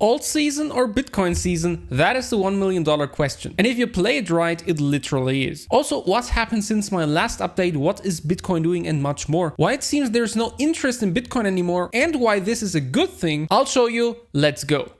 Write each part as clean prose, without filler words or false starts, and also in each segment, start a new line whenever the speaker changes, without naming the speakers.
Alt season or Bitcoin season? That is the $1 million question. And if you play it right, it literally is. Also, what's happened since my last update, what is Bitcoin doing, and much more. Why it seems there's no interest in Bitcoin anymore, and why this is a good thing, I'll show you. Let's go.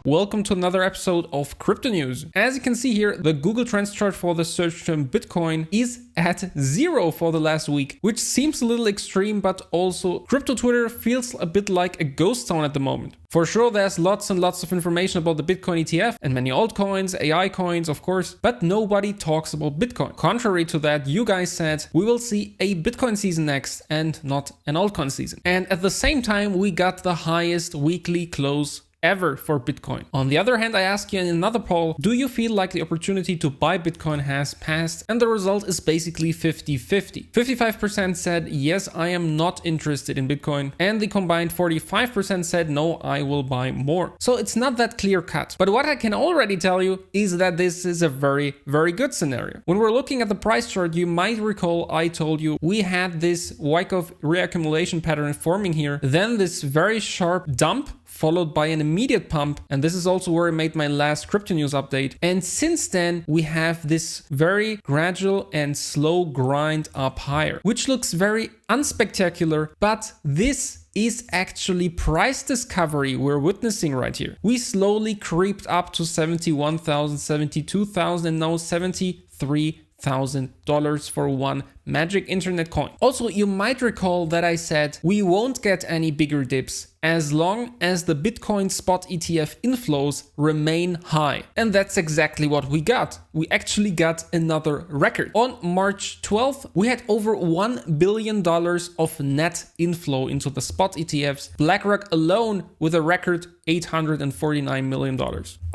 Welcome to another episode of Crypto News. As you can see here, the Google Trends chart for the search term Bitcoin is at 0 for the last week, which seems a little extreme, but also crypto Twitter feels a bit like a ghost town at the moment. For sure, there's lots and lots of information about the Bitcoin ETF and many altcoins, AI coins, of course, but nobody talks about Bitcoin. Contrary to that, you guys said we will see a Bitcoin season next and not an altcoin season. And at the same time, we got the highest weekly close ever for Bitcoin. On the other hand, I ask you in another poll, do you feel like the opportunity to buy Bitcoin has passed? And the result is basically 50-50. 55% said, yes, I am not interested in Bitcoin. And the combined 45% said, no, I will buy more. So it's not that clear cut. But what I can already tell you is that this is a very, very good scenario. When we're looking at the price chart, you might recall I told you we had this Wyckoff reaccumulation pattern forming here, then this very sharp dump followed by an immediate pump. And this is also where I made my last crypto news update. And since then, we have this very gradual and slow grind up higher, which looks very unspectacular, but this is actually price discovery we're witnessing right here. We slowly creeped up to 71,000, 72,000, and now $73,000 for one magic internet coin. Also, you might recall that I said we won't get any bigger dips as long as the Bitcoin spot ETF inflows remain high. And that's exactly what we got. We actually got another record. On March 12th, we had over $1 billion of net inflow into the spot ETFs. BlackRock alone with a record $849 million.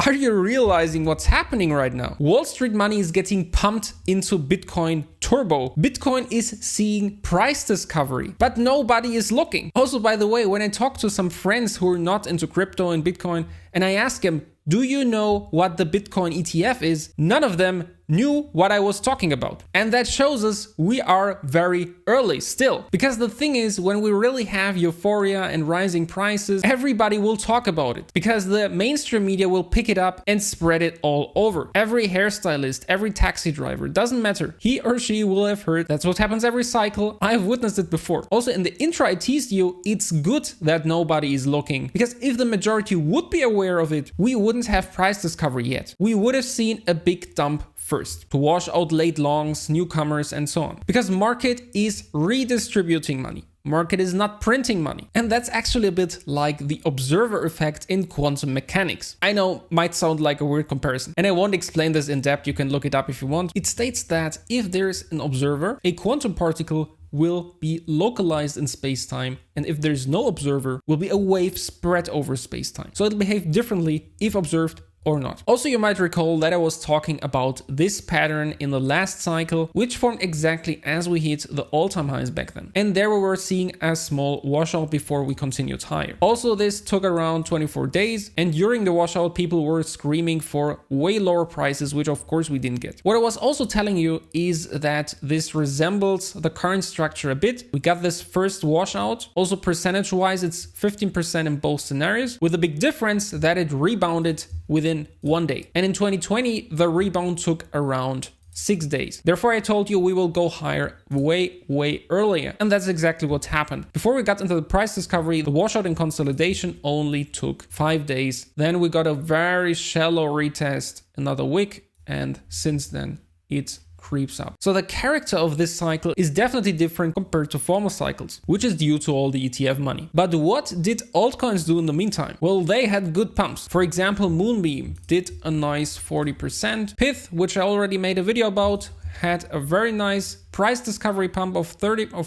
Are you realizing what's happening right now? Wall Street money is getting pumped into Bitcoin turbo. Bitcoin is seeing price discovery, but nobody is looking. Also, by the way, when I talk to some friends who are not into crypto and Bitcoin, and I ask them, do you know what the Bitcoin ETF is? None of them knew what I was talking about. And that shows us we are very early still. Because the thing is, when we really have euphoria and rising prices, everybody will talk about it. Because the mainstream media will pick it up and spread it all over. Every hairstylist, every taxi driver, doesn't matter. He or she will have heard. That's what happens every cycle. I've witnessed it before. Also, in the intro I teased you, it's good that nobody is looking. Because if the majority would be aware of it, we wouldn't have price discovery yet. We would have seen a big dump first to wash out late longs, newcomers, and so on. Because market is redistributing money. Market is not printing money. And that's actually a bit like the observer effect in quantum mechanics. I know, might sound like a weird comparison, and I won't explain this in depth. You can look it up if you want. It states that if there's an observer, a quantum particle will be localized in space-time, and if there's no observer, will be a wave spread over space-time. So it'll behave differently if observed or not. Also, you might recall that I was talking about this pattern in the last cycle, which formed exactly as we hit the all-time highs back then. And there we were seeing a small washout before we continued higher. Also, this took around 24 days, and during the washout, people were screaming for way lower prices, which of course we didn't get. What I was also telling you is that this resembles the current structure a bit. We got this first washout. Also, percentage-wise, it's 15% in both scenarios, with a big difference that it rebounded within 1 day. And in 2020, the rebound took around 6 days. Therefore, I told you we will go higher way earlier. And that's exactly what happened. Before we got into the price discovery, the washout and consolidation only took 5 days. Then we got a very shallow retest another week. And since then, it's creeps up. So the character of this cycle is definitely different compared to former cycles, which is due to all the ETF money. But what did altcoins do in the meantime? Well, they had good pumps. For example, Moonbeam did a nice 40%. Pith, which I already made a video about, had a very nice price discovery pump of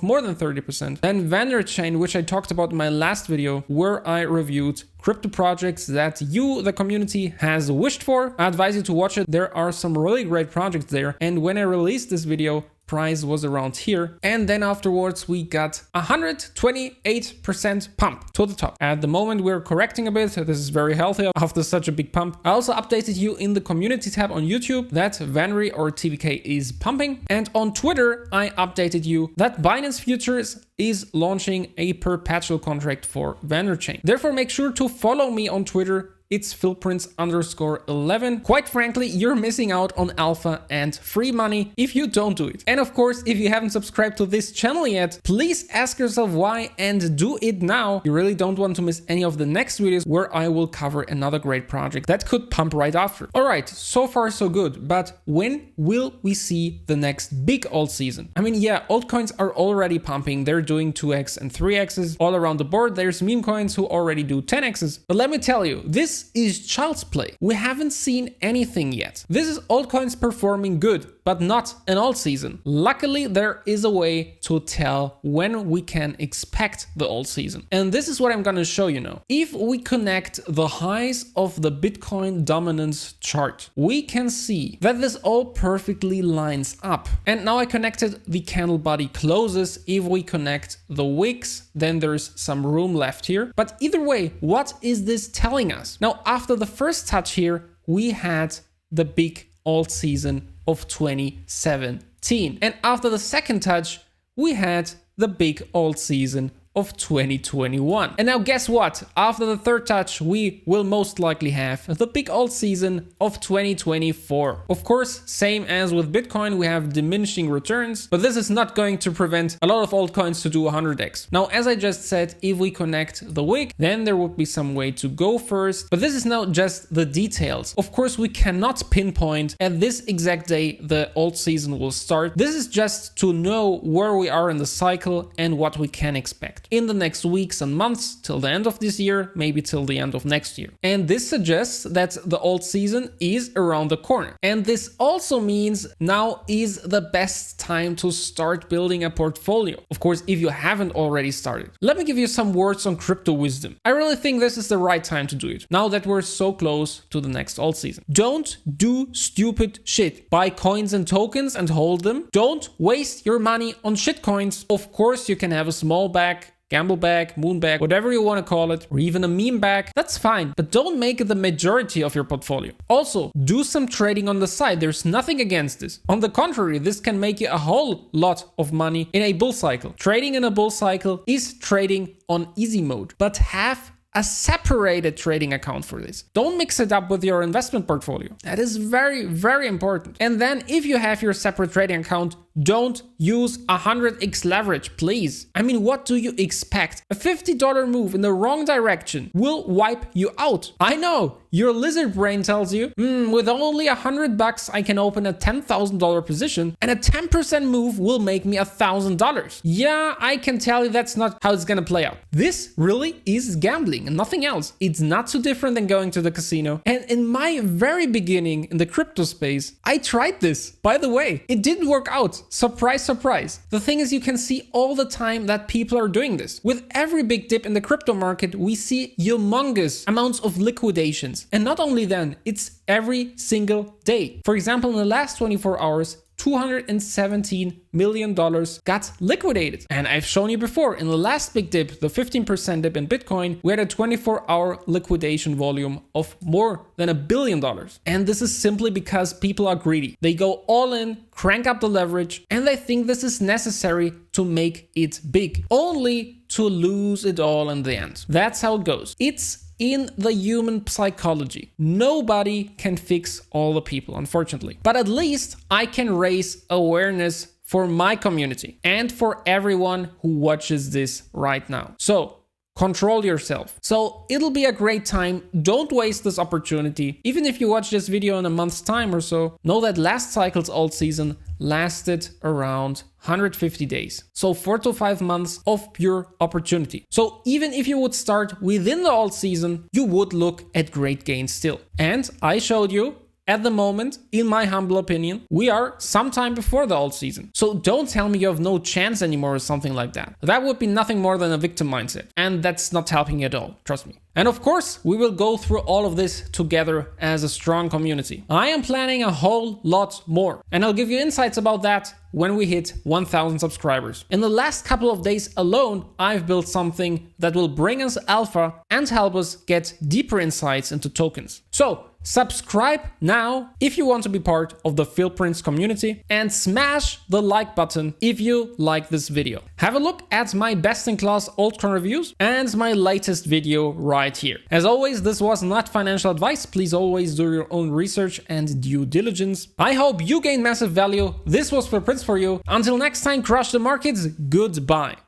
more than 30%. Then Vanderchain, which I talked about in my last video, where I reviewed crypto projects that you, the community, has wished for. I advise you to watch it. There are some really great projects there. And when I released this video, price was around here. And then afterwards we got 128% pump to the top. At the moment we're correcting a bit. This is very healthy after such a big pump. I also updated you in the community tab on YouTube that Vanry or TVK is pumping. And on Twitter, I updated you that Binance Futures is launching a perpetual contract for VanderChain. Therefore, make sure to follow me on Twitter. It's philprince_11. Quite frankly, you're missing out on alpha and free money if you don't do it. And of course, if you haven't subscribed to this channel yet, please ask yourself why and do it now. You really don't want to miss any of the next videos where I will cover another great project that could pump right after. All right, so far so good, but when will we see the next big alt season? I mean, yeah, altcoins are already pumping. They're doing 2x and 3x's all around the board. There's meme coins who already do 10x's. But let me tell you, this is child's play. We haven't seen anything yet. This is altcoins performing good, but not an alt season. Luckily, there is a way to tell when we can expect the alt season. And this is what I'm gonna show you now. If we connect the highs of the Bitcoin dominance chart, we can see that this all perfectly lines up. And now I connected the candle body closes. If we connect the wicks, then there's some room left here. But either way, what is this telling us? Now, after the first touch here, we had the big alt season of 2017. And after the second touch, we had the big alt season of 2021. And now guess what? After the third touch, we will most likely have the big alt season of 2024. Of course, same as with Bitcoin, we have diminishing returns, but this is not going to prevent a lot of altcoins to do 100x. Now, as I just said, if we connect the wick, then there would be some way to go first, but this is now just the details. Of course, we cannot pinpoint at this exact day the alt season will start. This is just to know where we are in the cycle and what we can expect in the next weeks and months till the end of this year, maybe till the end of next year. And this suggests that the alt season is around the corner. And this also means now is the best time to start building a portfolio. Of course, if you haven't already started. Let me give you some words on crypto wisdom. I really think this is the right time to do it, now that we're so close to the next alt season. Don't do stupid shit. Buy coins and tokens and hold them. Don't waste your money on shit coins. Of course, you can have a small bag, gamble bag, moon bag, whatever you want to call it, or even a meme bag, that's fine, but don't make it the majority of your portfolio. Also, do some trading on the side. There's nothing against this. On the contrary, this can make you a whole lot of money in a bull cycle. Trading in a bull cycle is trading on easy mode, but have a separated trading account for this. Don't mix it up with your investment portfolio. That is very, very important. And then if you have your separate trading account, don't use 100x leverage, please. I mean, what do you expect? A $50 move in the wrong direction will wipe you out. I know, your lizard brain tells you, with only $100 I can open a $10,000 position and a 10% move will make me $1,000. Yeah, I can tell you that's not how it's gonna play out. This really is gambling and nothing else. It's not too different than going to the casino. And in my very beginning in the crypto space, I tried this. By the way, it didn't work out. Surprise, surprise. The thing is, you can see all the time that people are doing this. With every big dip in the crypto market, we see humongous amounts of liquidations. And not only then, it's every single day. For example, in the last 24 hours, $217 million got liquidated. And I've shown you before, in the last big dip, the 15% dip in Bitcoin, we had a 24-hour liquidation volume of more than $1 billion. And this is simply because people are greedy. They go all in, crank up the leverage, and they think this is necessary to make it big, only to lose it all in the end. That's how it goes. It's in the human psychology. Nobody can fix all the people, unfortunately. But at least I can raise awareness for my community and for everyone who watches this right now. So control yourself. So it'll be a great time. Don't waste this opportunity. Even if you watch this video in a month's time or so, know that last cycle's alt season lasted around 150 days. So 4 to 5 months of pure opportunity. So even if you would start within the alt season, you would look at great gains still. And I showed you at the moment, in my humble opinion, we are sometime before the alt season. So don't tell me you have no chance anymore or something like that. That would be nothing more than a victim mindset. And that's not helping at all, trust me. And of course, we will go through all of this together as a strong community. I am planning a whole lot more, and I'll give you insights about that when we hit 1,000 subscribers. In the last couple of days alone, I've built something that will bring us alpha and help us get deeper insights into tokens. So subscribe now if you want to be part of the Philprints community, and smash the like button if you like this video. Have a look at my best-in-class altcoin reviews and my latest video right here. As always, this was not financial advice. Please always do your own research and due diligence. I hope you gained massive value. This was Philprints for you. Until next time, crush the markets. Goodbye.